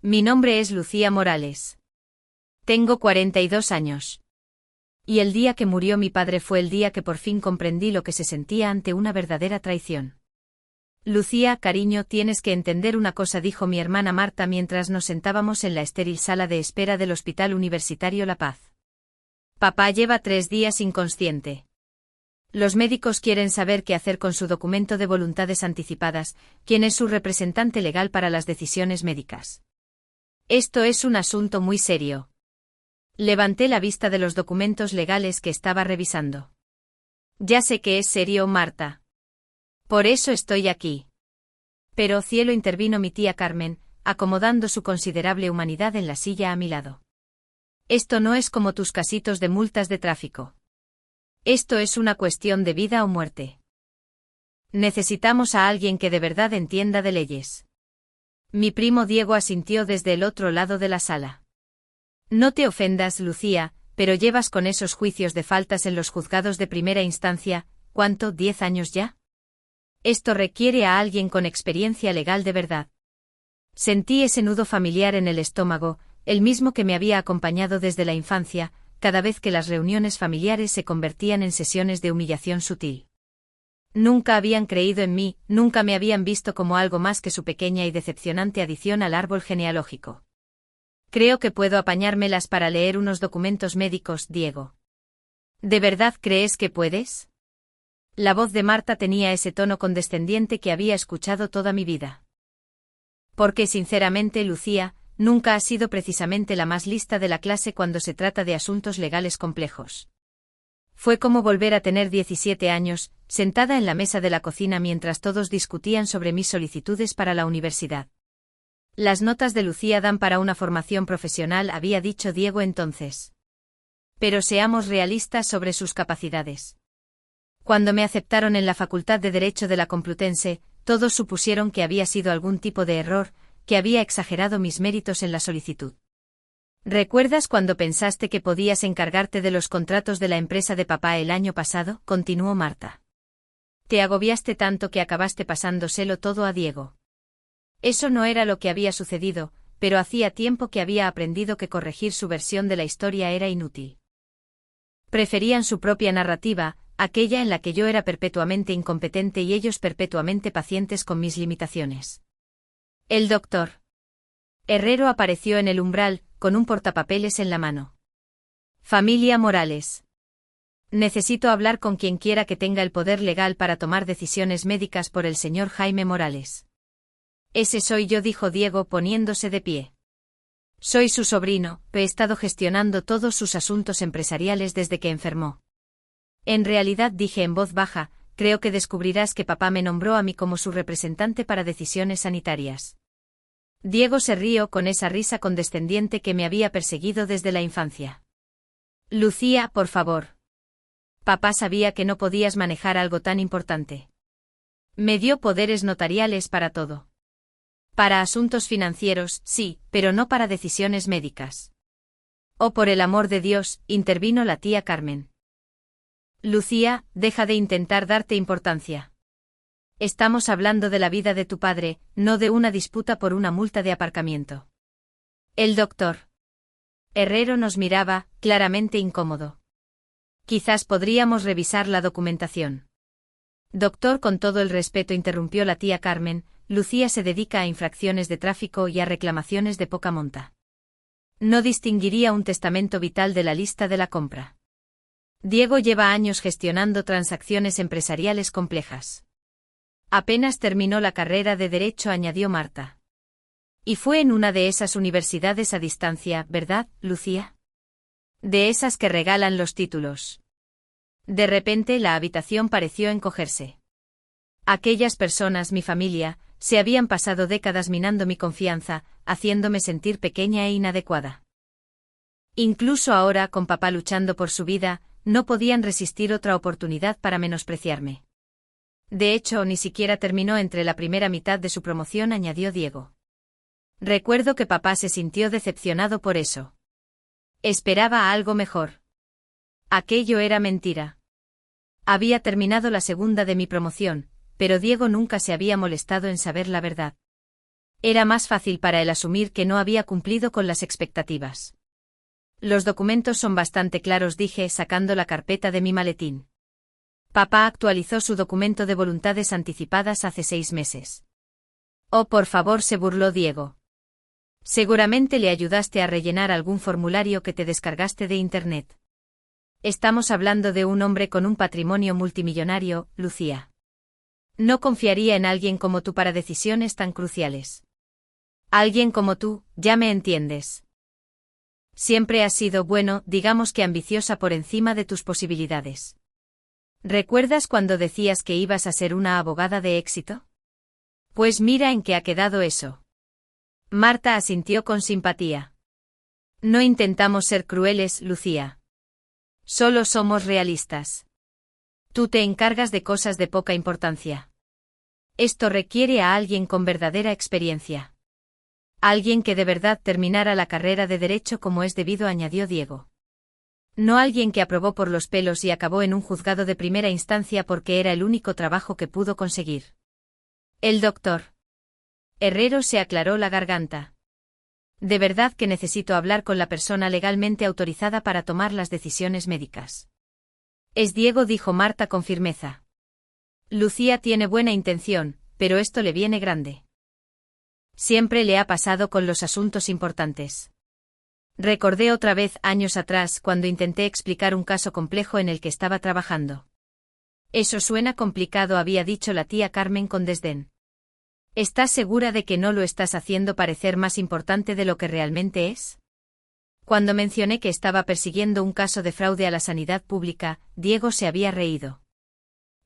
Mi nombre es Lucía Morales. Tengo 42 años. Y el día que murió mi padre fue el día que por fin comprendí lo que se sentía ante una verdadera traición. Lucía, cariño, tienes que entender una cosa, dijo mi hermana Marta mientras nos sentábamos en la estéril sala de espera del Hospital Universitario La Paz. Papá lleva 3 días inconsciente. Los médicos quieren saber qué hacer con su documento de voluntades anticipadas, quién es su representante legal para las decisiones médicas. Esto es un asunto muy serio. Levanté la vista de los documentos legales que estaba revisando. Ya sé que es serio, Marta. Por eso estoy aquí. Pero cielo, intervino mi tía Carmen, acomodando su considerable humanidad en la silla a mi lado. Esto no es como tus casitos de multas de tráfico. Esto es una cuestión de vida o muerte. Necesitamos a alguien que de verdad entienda de leyes. Mi primo Diego asintió desde el otro lado de la sala. No te ofendas, Lucía, pero llevas con esos juicios de faltas en los juzgados de primera instancia, ¿cuánto? ¿10 años ya? Esto requiere a alguien con experiencia legal de verdad. Sentí ese nudo familiar en el estómago, el mismo que me había acompañado desde la infancia, cada vez que las reuniones familiares se convertían en sesiones de humillación sutil. Nunca habían creído en mí, nunca me habían visto como algo más que su pequeña y decepcionante adición al árbol genealógico. Creo que puedo apañármelas para leer unos documentos médicos, Diego. ¿De verdad crees que puedes? La voz de Marta tenía ese tono condescendiente que había escuchado toda mi vida. Porque sinceramente, Lucía, nunca has sido precisamente la más lista de la clase cuando se trata de asuntos legales complejos. Fue como volver a tener 17 años, sentada en la mesa de la cocina mientras todos discutían sobre mis solicitudes para la universidad. Las notas de Lucía dan para una formación profesional, había dicho Diego entonces. Pero seamos realistas sobre sus capacidades. Cuando me aceptaron en la Facultad de Derecho de la Complutense, todos supusieron que había sido algún tipo de error, que había exagerado mis méritos en la solicitud. ¿Recuerdas cuando pensaste que podías encargarte de los contratos de la empresa de papá el año pasado? Continuó Marta. Te agobiaste tanto que acabaste pasándoselo todo a Diego. Eso no era lo que había sucedido, pero hacía tiempo que había aprendido que corregir su versión de la historia era inútil. Preferían su propia narrativa, aquella en la que yo era perpetuamente incompetente y ellos perpetuamente pacientes con mis limitaciones. El doctor Herrero apareció en el umbral, con un portapapeles en la mano. Familia Morales. Necesito hablar con quien quiera que tenga el poder legal para tomar decisiones médicas por el señor Jaime Morales. Ese soy yo, dijo Diego poniéndose de pie. Soy su sobrino, he estado gestionando todos sus asuntos empresariales desde que enfermó. En realidad, dije en voz baja, creo que descubrirás que papá me nombró a mí como su representante para decisiones sanitarias. Diego se rió con esa risa condescendiente que me había perseguido desde la infancia. Lucía, por favor. Papá sabía que no podías manejar algo tan importante. Me dio poderes notariales para todo. Para asuntos financieros, sí, pero no para decisiones médicas. Oh, por el amor de Dios, intervino la tía Carmen. Lucía, deja de intentar darte importancia. Estamos hablando de la vida de tu padre, no de una disputa por una multa de aparcamiento. El doctor Herrero nos miraba, claramente incómodo. Quizás podríamos revisar la documentación. Doctor, con todo el respeto, interrumpió la tía Carmen, Lucía se dedica a infracciones de tráfico y a reclamaciones de poca monta. No distinguiría un testamento vital de la lista de la compra. Diego lleva años gestionando transacciones empresariales complejas. Apenas terminó la carrera de Derecho, añadió Marta. Y fue en una de esas universidades a distancia, ¿verdad, Lucía? De esas que regalan los títulos. De repente la habitación pareció encogerse. Aquellas personas, mi familia, se habían pasado décadas minando mi confianza, haciéndome sentir pequeña e inadecuada. Incluso ahora, con papá luchando por su vida, no podían resistir otra oportunidad para menospreciarme. De hecho, ni siquiera terminó entre la primera mitad de su promoción, añadió Diego. Recuerdo que papá se sintió decepcionado por eso. Esperaba algo mejor. Aquello era mentira. Había terminado la segunda de mi promoción, pero Diego nunca se había molestado en saber la verdad. Era más fácil para él asumir que no había cumplido con las expectativas. Los documentos son bastante claros, dije, sacando la carpeta de mi maletín. Papá actualizó su documento de voluntades anticipadas hace 6 meses. Oh, por favor, se burló Diego. Seguramente le ayudaste a rellenar algún formulario que te descargaste de Internet. Estamos hablando de un hombre con un patrimonio multimillonario, Lucía. No confiaría en alguien como tú para decisiones tan cruciales. Alguien como tú, ya me entiendes. Siempre has sido, bueno, digamos que ambiciosa por encima de tus posibilidades. ¿Recuerdas cuando decías que ibas a ser una abogada de éxito? Pues mira en qué ha quedado eso. Marta asintió con simpatía. No intentamos ser crueles, Lucía. Solo somos realistas. Tú te encargas de cosas de poca importancia. Esto requiere a alguien con verdadera experiencia. Alguien que de verdad terminara la carrera de Derecho como es debido, añadió Diego. No alguien que aprobó por los pelos y acabó en un juzgado de primera instancia porque era el único trabajo que pudo conseguir. El doctor Herrero se aclaró la garganta. De verdad que necesito hablar con la persona legalmente autorizada para tomar las decisiones médicas. Es Diego, dijo Marta con firmeza. Lucía tiene buena intención, pero esto le viene grande. Siempre le ha pasado con los asuntos importantes. Recordé otra vez años atrás cuando intenté explicar un caso complejo en el que estaba trabajando. Eso suena complicado, había dicho la tía Carmen con desdén. ¿Estás segura de que no lo estás haciendo parecer más importante de lo que realmente es? Cuando mencioné que estaba persiguiendo un caso de fraude a la sanidad pública, Diego se había reído.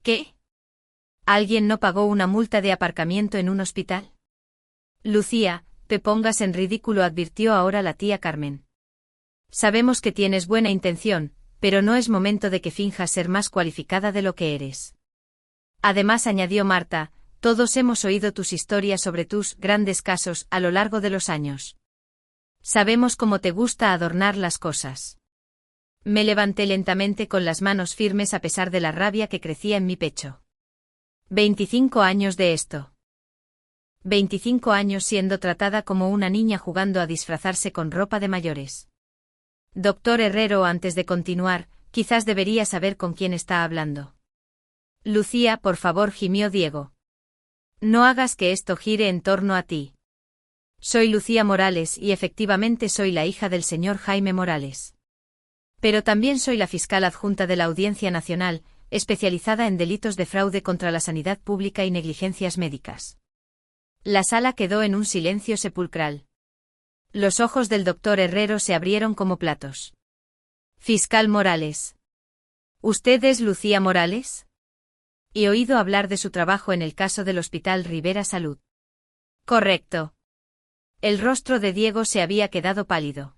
¿Qué? ¿Alguien no pagó una multa de aparcamiento en un hospital? Lucía, te pongas en ridículo, advirtió ahora la tía Carmen. Sabemos que tienes buena intención, pero no es momento de que finjas ser más cualificada de lo que eres. Además, añadió Marta, todos hemos oído tus historias sobre tus grandes casos a lo largo de los años. Sabemos cómo te gusta adornar las cosas. Me levanté lentamente con las manos firmes a pesar de la rabia que crecía en mi pecho. 25 años de esto. 25 años siendo tratada como una niña jugando a disfrazarse con ropa de mayores. Doctor Herrero, antes de continuar, quizás debería saber con quién está hablando. Lucía, por favor, gimió Diego. No hagas que esto gire en torno a ti. Soy Lucía Morales y efectivamente soy la hija del señor Jaime Morales. Pero también soy la fiscal adjunta de la Audiencia Nacional, especializada en delitos de fraude contra la sanidad pública y negligencias médicas. La sala quedó en un silencio sepulcral. Los ojos del doctor Herrero se abrieron como platos. Fiscal Morales. ¿Usted es Lucía Morales? He oído hablar de su trabajo en el caso del Hospital Rivera Salud. Correcto. El rostro de Diego se había quedado pálido.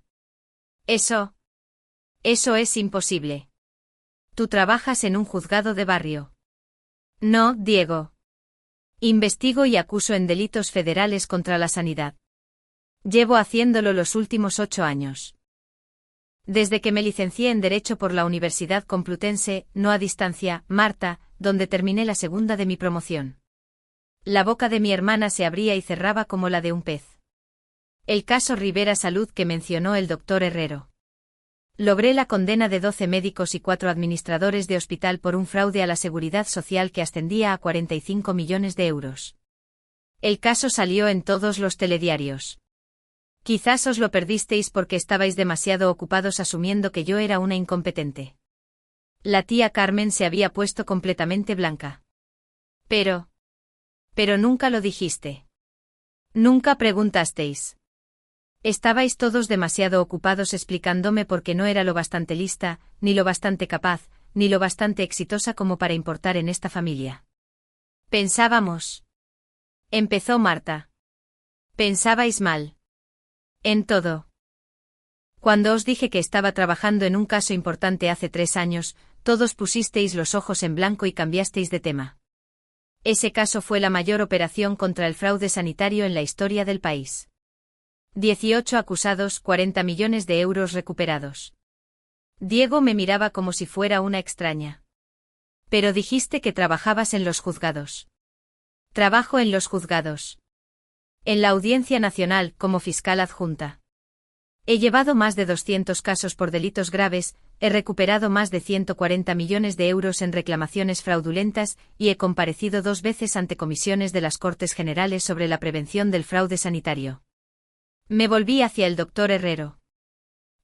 Eso es imposible. Tú trabajas en un juzgado de barrio. No, Diego. Investigo y acuso en delitos federales contra la sanidad. Llevo haciéndolo los últimos 8 años. Desde que me licencié en Derecho por la Universidad Complutense, no a distancia, Marta, donde terminé la segunda de mi promoción. La boca de mi hermana se abría y cerraba como la de un pez. El caso Rivera Salud que mencionó el doctor Herrero. Logré la condena de 12 médicos y 4 administradores de hospital por un fraude a la seguridad social que ascendía a 45 millones de euros. El caso salió en todos los telediarios. Quizás os lo perdisteis porque estabais demasiado ocupados asumiendo que yo era una incompetente. La tía Carmen se había puesto completamente blanca. Pero nunca lo dijiste. Nunca preguntasteis. Estabais todos demasiado ocupados explicándome por qué no era lo bastante lista, ni lo bastante capaz, ni lo bastante exitosa como para importar en esta familia. Pensábamos. Empezó Marta. Pensabais mal. En todo. Cuando os dije que estaba trabajando en un caso importante hace 3 años, todos pusisteis los ojos en blanco y cambiasteis de tema. Ese caso fue la mayor operación contra el fraude sanitario en la historia del país. 18 acusados, 40 millones de euros recuperados. Diego me miraba como si fuera una extraña. Pero dijiste que trabajabas en los juzgados. Trabajo en los juzgados. En la Audiencia Nacional, como fiscal adjunta. He llevado más de 200 casos por delitos graves, he recuperado más de 140 millones de euros en reclamaciones fraudulentas y he comparecido 2 veces ante comisiones de las Cortes Generales sobre la prevención del fraude sanitario. Me volví hacia el doctor Herrero.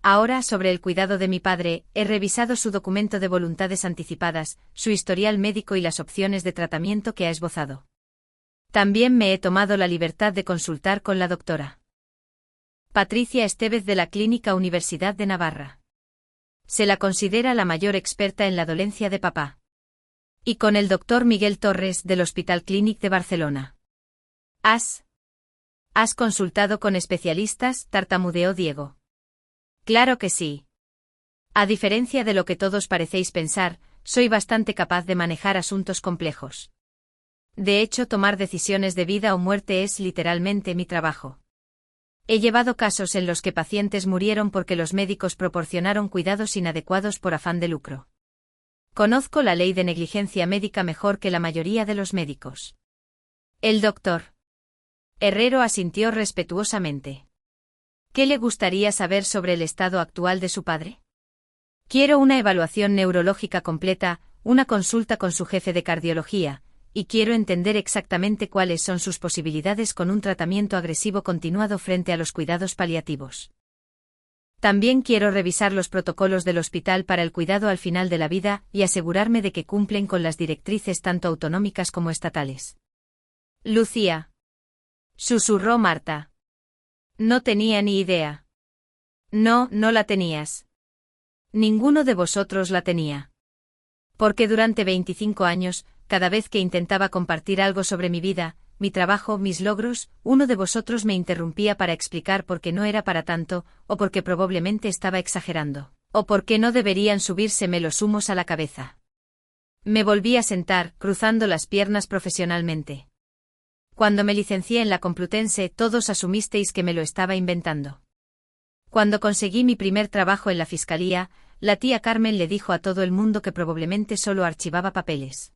Ahora, sobre el cuidado de mi padre, he revisado su documento de voluntades anticipadas, su historial médico y las opciones de tratamiento que ha esbozado. También me he tomado la libertad de consultar con la doctora Patricia Estevez de la Clínica Universidad de Navarra. Se la considera la mayor experta en la dolencia de papá. Y con el doctor Miguel Torres del Hospital Clínic de Barcelona. ¿Has consultado con especialistas?, tartamudeó Diego. Claro que sí. A diferencia de lo que todos parecéis pensar, soy bastante capaz de manejar asuntos complejos. De hecho, tomar decisiones de vida o muerte es literalmente mi trabajo. He llevado casos en los que pacientes murieron porque los médicos proporcionaron cuidados inadecuados por afán de lucro. Conozco la ley de negligencia médica mejor que la mayoría de los médicos. El doctor Herrero asintió respetuosamente. ¿Qué le gustaría saber sobre el estado actual de su padre? Quiero una evaluación neurológica completa, una consulta con su jefe de cardiología, y quiero entender exactamente cuáles son sus posibilidades con un tratamiento agresivo continuado frente a los cuidados paliativos. También quiero revisar los protocolos del hospital para el cuidado al final de la vida y asegurarme de que cumplen con las directrices tanto autonómicas como estatales. Lucía. Susurró Marta. No tenía ni idea. No, no la tenías. Ninguno de vosotros la tenía. Porque durante 25 años, cada vez que intentaba compartir algo sobre mi vida, mi trabajo, mis logros, uno de vosotros me interrumpía para explicar por qué no era para tanto, o porque probablemente estaba exagerando, o porque no deberían subírseme los humos a la cabeza. Me volví a sentar, cruzando las piernas profesionalmente. Cuando me licencié en la Complutense, todos asumisteis que me lo estaba inventando. Cuando conseguí mi primer trabajo en la fiscalía, la tía Carmen le dijo a todo el mundo que probablemente solo archivaba papeles.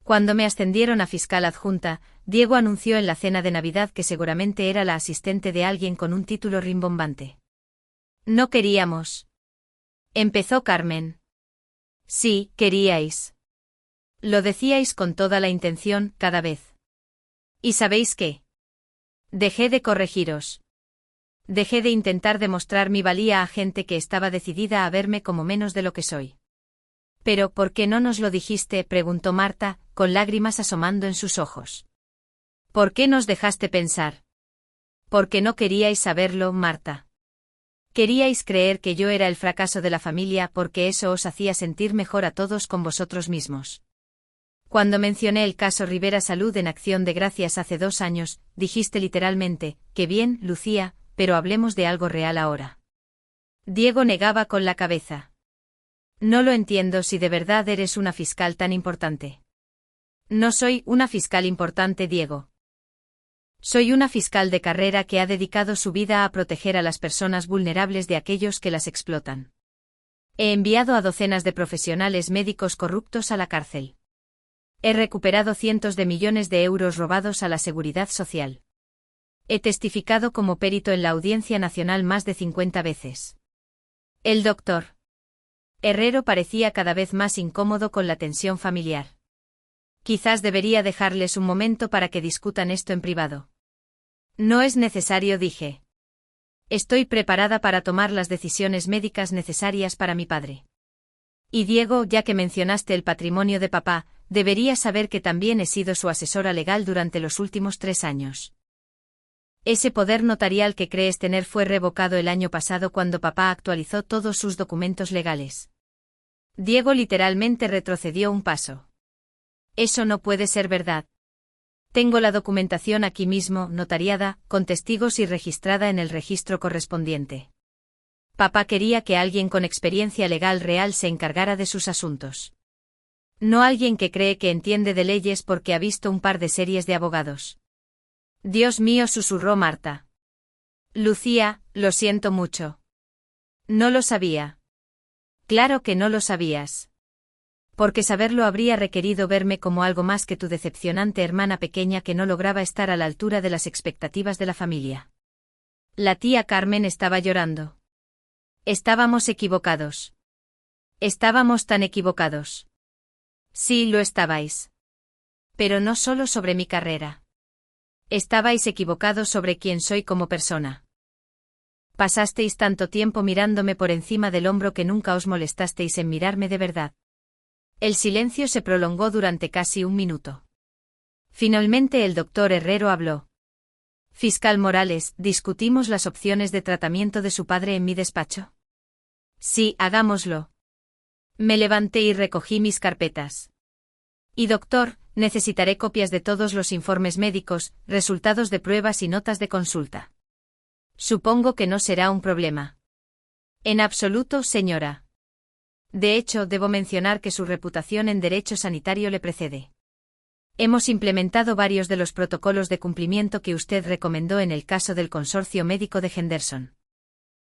Cuando me ascendieron a fiscal adjunta, Diego anunció en la cena de Navidad que seguramente era la asistente de alguien con un título rimbombante. No queríamos. Empezó Carmen. Sí, queríais. Lo decíais con toda la intención, cada vez. ¿Y sabéis qué? Dejé de corregiros. Dejé de intentar demostrar mi valía a gente que estaba decidida a verme como menos de lo que soy. «¿Pero por qué no nos lo dijiste?», preguntó Marta, con lágrimas asomando en sus ojos. «¿Por qué nos dejaste pensar?» «Porque no queríais saberlo, Marta. Queríais creer que yo era el fracaso de la familia porque eso os hacía sentir mejor a todos con vosotros mismos. Cuando mencioné el caso Rivera Salud en Acción de Gracias hace 2 años, dijiste literalmente, «Qué bien, Lucía, pero hablemos de algo real ahora». Diego negaba con la cabeza. No lo entiendo si de verdad eres una fiscal tan importante. No soy una fiscal importante, Diego. Soy una fiscal de carrera que ha dedicado su vida a proteger a las personas vulnerables de aquellos que las explotan. He enviado a docenas de profesionales médicos corruptos a la cárcel. He recuperado cientos de millones de euros robados a la seguridad social. He testificado como perito en la Audiencia Nacional más de 50 veces. El doctor Herrero parecía cada vez más incómodo con la tensión familiar. Quizás debería dejarles un momento para que discutan esto en privado. No es necesario, dije. Estoy preparada para tomar las decisiones médicas necesarias para mi padre. Y Diego, ya que mencionaste el patrimonio de papá, deberías saber que también he sido su asesora legal durante los últimos 3 años. Ese poder notarial que crees tener fue revocado el año pasado cuando papá actualizó todos sus documentos legales. Diego literalmente retrocedió un paso. Eso no puede ser verdad. Tengo la documentación aquí mismo, notariada, con testigos y registrada en el registro correspondiente. Papá quería que alguien con experiencia legal real se encargara de sus asuntos. No alguien que cree que entiende de leyes porque ha visto un par de series de abogados. Dios mío, susurró Marta. Lucía, lo siento mucho. No lo sabía. Claro que no lo sabías. Porque saberlo habría requerido verme como algo más que tu decepcionante hermana pequeña que no lograba estar a la altura de las expectativas de la familia. La tía Carmen estaba llorando. Estábamos equivocados. Estábamos tan equivocados. Sí, lo estabais. Pero no solo sobre mi carrera. Estabais equivocados sobre quién soy como persona. Pasasteis tanto tiempo mirándome por encima del hombro que nunca os molestasteis en mirarme de verdad. El silencio se prolongó durante casi un minuto. Finalmente el doctor Herrero habló. Fiscal Morales, ¿discutimos las opciones de tratamiento de su padre en mi despacho? Sí, hagámoslo. Me levanté y recogí mis carpetas. Y doctor, necesitaré copias de todos los informes médicos, resultados de pruebas y notas de consulta. Supongo que no será un problema. En absoluto, señora. De hecho, debo mencionar que su reputación en derecho sanitario le precede. Hemos implementado varios de los protocolos de cumplimiento que usted recomendó en el caso del consorcio médico de Henderson.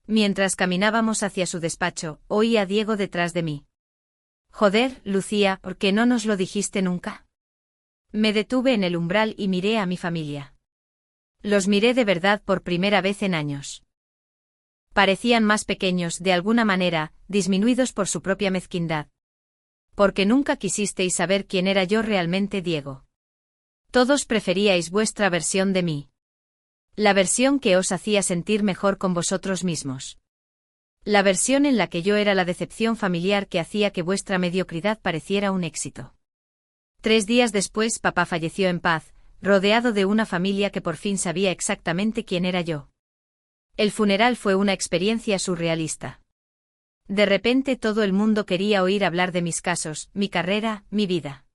Mientras caminábamos hacia su despacho, oí a Diego detrás de mí. Joder, Lucía, ¿por qué no nos lo dijiste nunca? Me detuve en el umbral y miré a mi familia. Los miré de verdad por primera vez en años. Parecían más pequeños, de alguna manera, disminuidos por su propia mezquindad. Porque nunca quisisteis saber quién era yo realmente, Diego. Todos preferíais vuestra versión de mí. La versión que os hacía sentir mejor con vosotros mismos. La versión en la que yo era la decepción familiar que hacía que vuestra mediocridad pareciera un éxito. 3 días después, papá falleció en paz, rodeado de una familia que por fin sabía exactamente quién era yo. El funeral fue una experiencia surrealista. De repente todo el mundo quería oír hablar de mis casos, mi carrera, mi vida.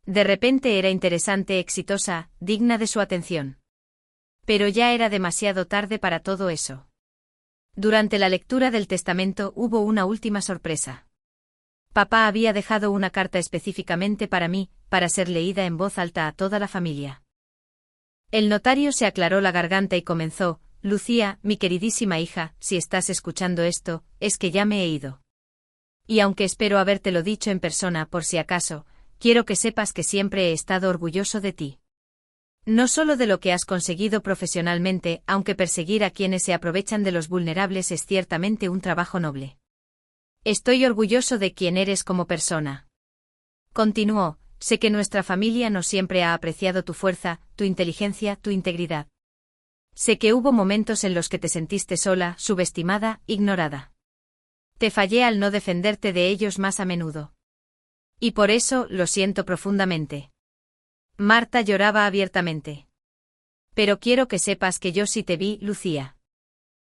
De repente era interesante, exitosa, digna de su atención. Pero ya era demasiado tarde para todo eso. Durante la lectura del testamento hubo una última sorpresa. Papá había dejado una carta específicamente para mí, para ser leída en voz alta a toda la familia. El notario se aclaró la garganta y comenzó: Lucía, mi queridísima hija, si estás escuchando esto, es que ya me he ido. Y aunque espero habértelo dicho en persona por si acaso, quiero que sepas que siempre he estado orgulloso de ti. No solo de lo que has conseguido profesionalmente, aunque perseguir a quienes se aprovechan de los vulnerables es ciertamente un trabajo noble. Estoy orgulloso de quién eres como persona. Continuó: sé que nuestra familia no siempre ha apreciado tu fuerza, tu inteligencia, tu integridad. Sé que hubo momentos en los que te sentiste sola, subestimada, ignorada. Te fallé al no defenderte de ellos más a menudo. Y por eso lo siento profundamente. Marta lloraba abiertamente. Pero quiero que sepas que yo sí te vi, Lucía.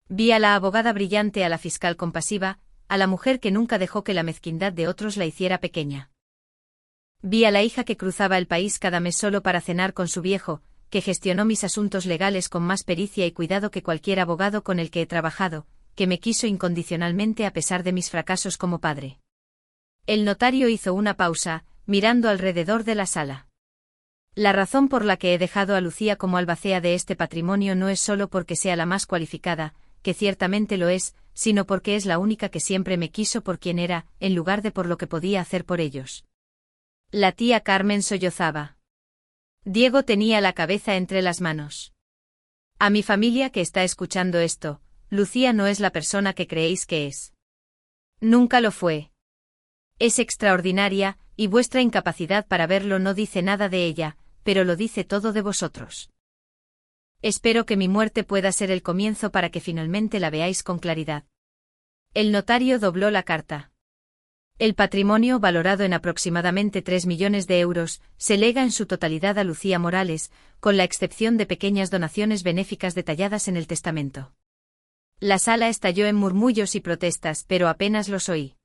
Vi a la abogada brillante, a la fiscal compasiva, a la mujer que nunca dejó que la mezquindad de otros la hiciera pequeña. Vi a la hija que cruzaba el país cada mes solo para cenar con su viejo, que gestionó mis asuntos legales con más pericia y cuidado que cualquier abogado con el que he trabajado, que me quiso incondicionalmente a pesar de mis fracasos como padre. El notario hizo una pausa, mirando alrededor de la sala. La razón por la que he dejado a Lucía como albacea de este patrimonio no es solo porque sea la más cualificada, que ciertamente lo es, sino porque es la única que siempre me quiso por quien era, en lugar de por lo que podía hacer por ellos. La tía Carmen sollozaba. Diego tenía la cabeza entre las manos. A mi familia que está escuchando esto, Lucía no es la persona que creéis que es. Nunca lo fue. Es extraordinaria, y vuestra incapacidad para verlo no dice nada de ella, pero lo dice todo de vosotros. Espero que mi muerte pueda ser el comienzo para que finalmente la veáis con claridad. El notario dobló la carta. El patrimonio, valorado en aproximadamente 3 millones de euros, se lega en su totalidad a Lucía Morales, con la excepción de pequeñas donaciones benéficas detalladas en el testamento. La sala estalló en murmullos y protestas, pero apenas los oí.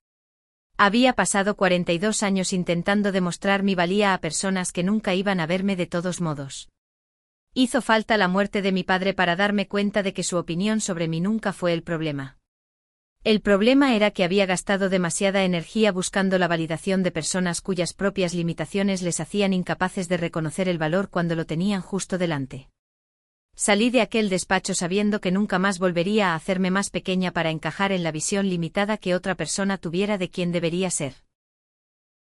Había pasado 42 años intentando demostrar mi valía a personas que nunca iban a verme de todos modos. Hizo falta la muerte de mi padre para darme cuenta de que su opinión sobre mí nunca fue el problema. El problema era que había gastado demasiada energía buscando la validación de personas cuyas propias limitaciones les hacían incapaces de reconocer el valor cuando lo tenían justo delante. Salí de aquel despacho sabiendo que nunca más volvería a hacerme más pequeña para encajar en la visión limitada que otra persona tuviera de quién debería ser.